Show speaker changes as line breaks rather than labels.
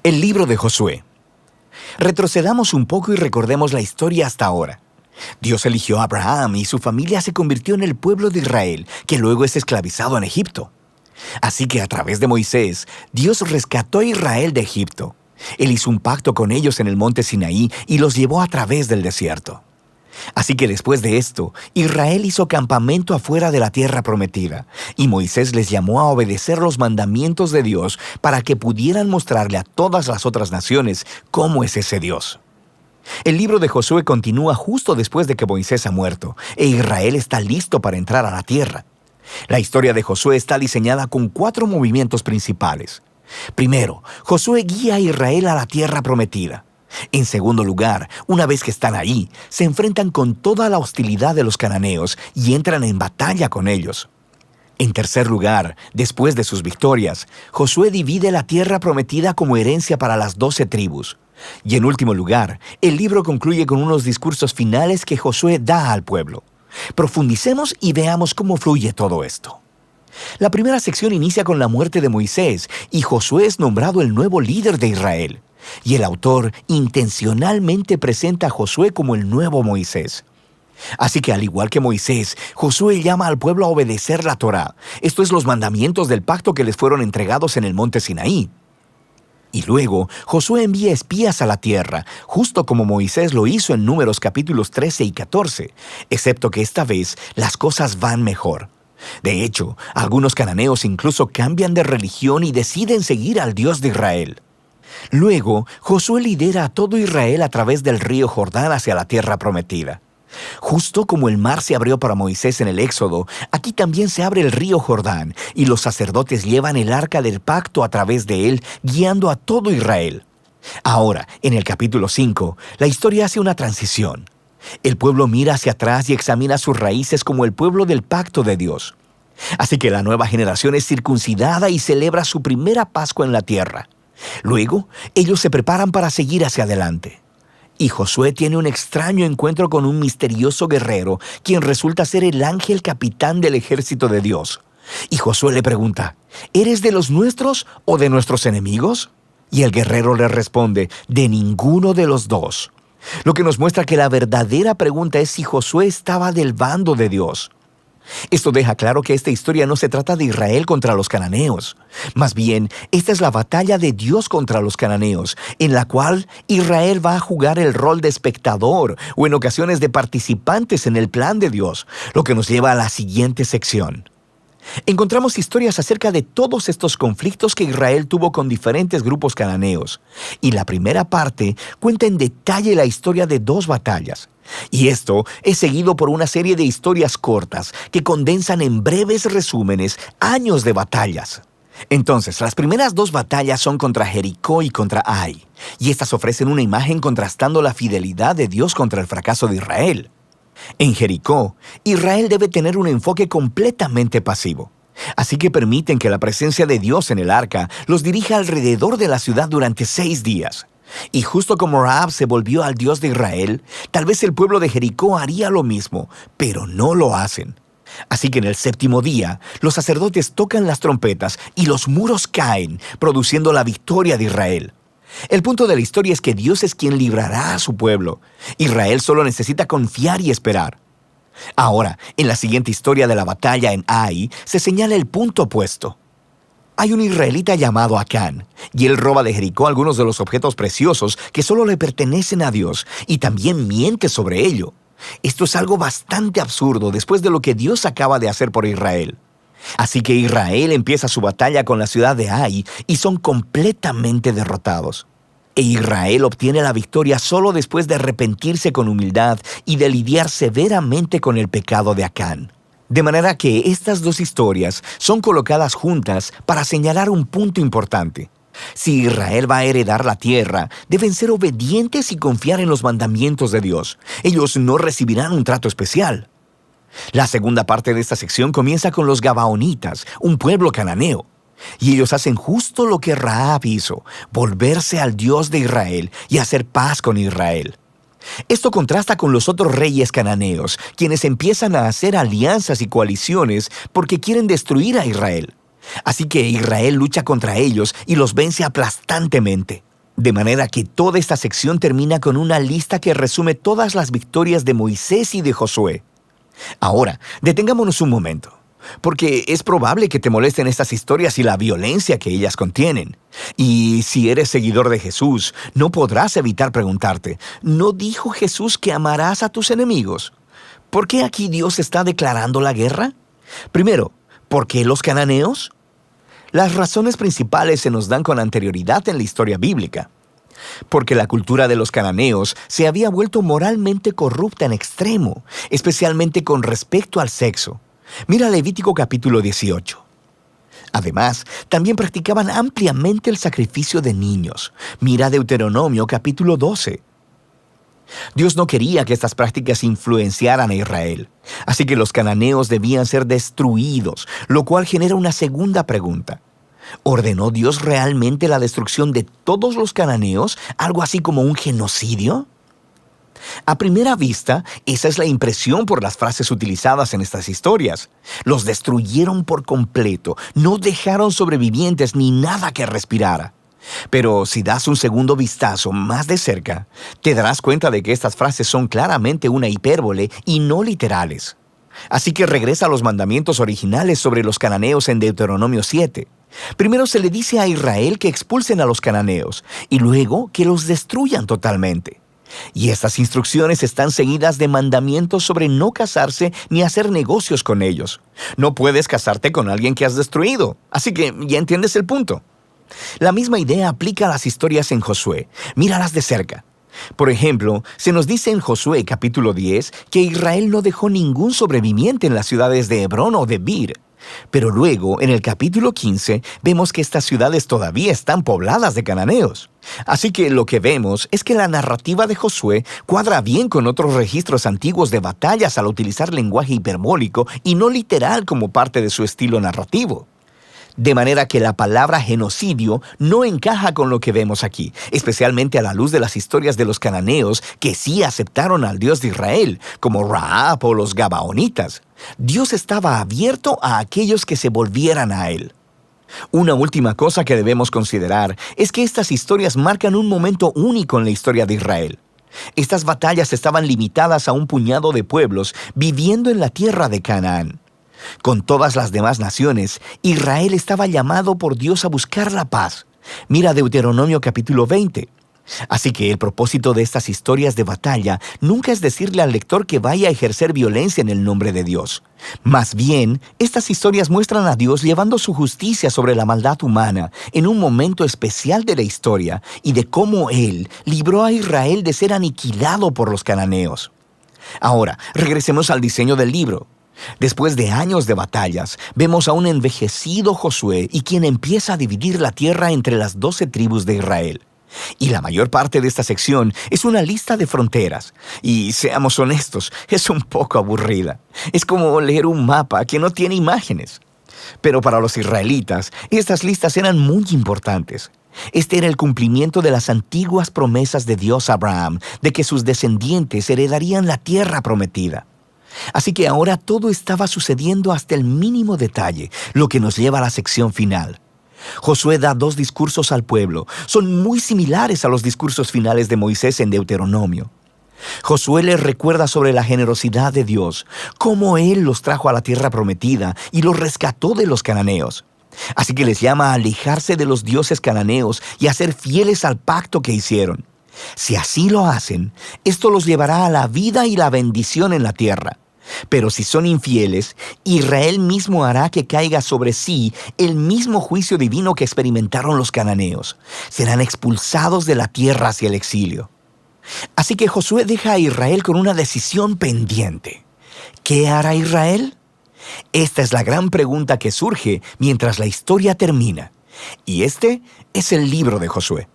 El libro de Josué. Retrocedamos un poco y recordemos la historia hasta ahora. Dios eligió a Abraham y su familia se convirtió en el pueblo de Israel, que luego es esclavizado en Egipto. Así que a través de Moisés, Dios rescató a Israel de Egipto. Él hizo un pacto con ellos en el monte Sinaí y los llevó a través del desierto. Así que después de esto, Israel hizo campamento afuera de la tierra prometida, y Moisés les llamó a obedecer los mandamientos de Dios para que pudieran mostrarle a todas las otras naciones cómo es ese Dios. El libro de Josué continúa justo después de que Moisés ha muerto, e Israel está listo para entrar a la tierra. La historia de Josué está diseñada con 4 movimientos principales. Primero, Josué guía a Israel a la tierra prometida. En segundo lugar, una vez que están ahí, se enfrentan con toda la hostilidad de los cananeos y entran en batalla con ellos. En tercer lugar, después de sus victorias, Josué divide la tierra prometida como herencia para las 12 tribus. Y en último lugar, el libro concluye con unos discursos finales que Josué da al pueblo. Profundicemos y veamos cómo fluye todo esto. La primera sección inicia con la muerte de Moisés y Josué es nombrado el nuevo líder de Israel. Y el autor intencionalmente presenta a Josué como el nuevo Moisés. Así que al igual que Moisés, Josué llama al pueblo a obedecer la Torá, esto es los mandamientos del pacto que les fueron entregados en el monte Sinaí. Y luego, Josué envía espías a la tierra, justo como Moisés lo hizo en Números capítulos 13 y 14, excepto que esta vez las cosas van mejor. De hecho, algunos cananeos incluso cambian de religión y deciden seguir al Dios de Israel. Luego, Josué lidera a todo Israel a través del río Jordán hacia la tierra prometida. Justo como el mar se abrió para Moisés en el Éxodo, aquí también se abre el río Jordán y los sacerdotes llevan el arca del pacto a través de él, guiando a todo Israel. Ahora, en el capítulo 5, la historia hace una transición. El pueblo mira hacia atrás y examina sus raíces como el pueblo del pacto de Dios. Así que la nueva generación es circuncidada y celebra su primera Pascua en la tierra. Luego, ellos se preparan para seguir hacia adelante. Y Josué tiene un extraño encuentro con un misterioso guerrero, quien resulta ser el ángel capitán del ejército de Dios. Y Josué le pregunta, ¿eres de los nuestros o de nuestros enemigos? Y el guerrero le responde, de ninguno de los dos. Lo que nos muestra que la verdadera pregunta es si Josué estaba del bando de Dios. Esto deja claro que esta historia no se trata de Israel contra los cananeos. Más bien, esta es la batalla de Dios contra los cananeos, en la cual Israel va a jugar el rol de espectador o en ocasiones de participantes en el plan de Dios, lo que nos lleva a la siguiente sección. Encontramos historias acerca de todos estos conflictos que Israel tuvo con diferentes grupos cananeos, y la primera parte cuenta en detalle la historia de 2 batallas. Y esto es seguido por una serie de historias cortas que condensan en breves resúmenes años de batallas. Entonces, las primeras 2 batallas son contra Jericó y contra Ai, y estas ofrecen una imagen contrastando la fidelidad de Dios contra el fracaso de Israel. En Jericó, Israel debe tener un enfoque completamente pasivo. Así que permiten que la presencia de Dios en el arca los dirija alrededor de la ciudad durante 6 días. Y justo como Rahab se volvió al Dios de Israel, tal vez el pueblo de Jericó haría lo mismo, pero no lo hacen. Así que en el 7º día, los sacerdotes tocan las trompetas y los muros caen, produciendo la victoria de Israel. El punto de la historia es que Dios es quien librará a su pueblo. Israel solo necesita confiar y esperar. Ahora, en la siguiente historia de la batalla en Ai, se señala el punto opuesto. Hay un israelita llamado Acán, y él roba de Jericó algunos de los objetos preciosos que solo le pertenecen a Dios, y también miente sobre ello. Esto es algo bastante absurdo después de lo que Dios acaba de hacer por Israel. Así que Israel empieza su batalla con la ciudad de Ai y son completamente derrotados. E Israel obtiene la victoria solo después de arrepentirse con humildad y de lidiar severamente con el pecado de Acán. De manera que estas 2 historias son colocadas juntas para señalar un punto importante. Si Israel va a heredar la tierra, deben ser obedientes y confiar en los mandamientos de Dios. Ellos no recibirán un trato especial. La segunda parte de esta sección comienza con los Gabaonitas, un pueblo cananeo. Y ellos hacen justo lo que Rahab hizo, volverse al Dios de Israel y hacer paz con Israel. Esto contrasta con los otros reyes cananeos, quienes empiezan a hacer alianzas y coaliciones porque quieren destruir a Israel. Así que Israel lucha contra ellos y los vence aplastantemente. De manera que toda esta sección termina con una lista que resume todas las victorias de Moisés y de Josué. Ahora, detengámonos un momento, porque es probable que te molesten estas historias y la violencia que ellas contienen. Y si eres seguidor de Jesús, no podrás evitar preguntarte, ¿no dijo Jesús que amarás a tus enemigos? ¿Por qué aquí Dios está declarando la guerra? Primero, ¿por qué los cananeos? Las razones principales se nos dan con anterioridad en la historia bíblica. Porque la cultura de los cananeos se había vuelto moralmente corrupta en extremo, especialmente con respecto al sexo. Mira Levítico capítulo 18. Además, también practicaban ampliamente el sacrificio de niños. Mira Deuteronomio capítulo 12. Dios no quería que estas prácticas influenciaran a Israel, así que los cananeos debían ser destruidos, lo cual genera una segunda pregunta. ¿Ordenó Dios realmente la destrucción de todos los cananeos, algo así como un genocidio? A primera vista, esa es la impresión por las frases utilizadas en estas historias. Los destruyeron por completo, no dejaron sobrevivientes ni nada que respirara. Pero si das un segundo vistazo más de cerca, te darás cuenta de que estas frases son claramente una hipérbole y no literales. Así que regresa a los mandamientos originales sobre los cananeos en Deuteronomio 7. Primero se le dice a Israel que expulsen a los cananeos y luego que los destruyan totalmente. Y estas instrucciones están seguidas de mandamientos sobre no casarse ni hacer negocios con ellos. No puedes casarte con alguien que has destruido, así que ya entiendes el punto. La misma idea aplica a las historias en Josué. Míralas de cerca. Por ejemplo, se nos dice en Josué capítulo 10 que Israel no dejó ningún sobreviviente en las ciudades de Hebrón o de Bir. Pero luego, en el capítulo 15, vemos que estas ciudades todavía están pobladas de cananeos. Así que lo que vemos es que la narrativa de Josué cuadra bien con otros registros antiguos de batallas al utilizar lenguaje hiperbólico y no literal como parte de su estilo narrativo. De manera que la palabra genocidio no encaja con lo que vemos aquí, especialmente a la luz de las historias de los cananeos que sí aceptaron al Dios de Israel, como Rahab o los Gabaonitas. Dios estaba abierto a aquellos que se volvieran a Él. Una última cosa que debemos considerar es que estas historias marcan un momento único en la historia de Israel. Estas batallas estaban limitadas a un puñado de pueblos viviendo en la tierra de Canaán. Con todas las demás naciones, Israel estaba llamado por Dios a buscar la paz. Mira Deuteronomio capítulo 20. Así que el propósito de estas historias de batalla nunca es decirle al lector que vaya a ejercer violencia en el nombre de Dios. Más bien, estas historias muestran a Dios llevando su justicia sobre la maldad humana en un momento especial de la historia y de cómo Él libró a Israel de ser aniquilado por los cananeos. Ahora, regresemos al diseño del libro. Después de años de batallas, vemos a un envejecido Josué y quien empieza a dividir la tierra entre las 12 tribus de Israel. Y la mayor parte de esta sección es una lista de fronteras. Y seamos honestos, es un poco aburrida. Es como leer un mapa que no tiene imágenes. Pero para los israelitas, estas listas eran muy importantes. Este era el cumplimiento de las antiguas promesas de Dios a Abraham, de que sus descendientes heredarían la tierra prometida. Así que ahora todo estaba sucediendo hasta el mínimo detalle, lo que nos lleva a la sección final. Josué da 2 discursos al pueblo. Son muy similares a los discursos finales de Moisés en Deuteronomio. Josué les recuerda sobre la generosidad de Dios, cómo Él los trajo a la tierra prometida y los rescató de los cananeos. Así que les llama a alejarse de los dioses cananeos y a ser fieles al pacto que hicieron. Si así lo hacen, esto los llevará a la vida y la bendición en la tierra. Pero si son infieles, Israel mismo hará que caiga sobre sí el mismo juicio divino que experimentaron los cananeos. Serán expulsados de la tierra hacia el exilio. Así que Josué deja a Israel con una decisión pendiente. ¿Qué hará Israel? Esta es la gran pregunta que surge mientras la historia termina. Y este es el libro de Josué.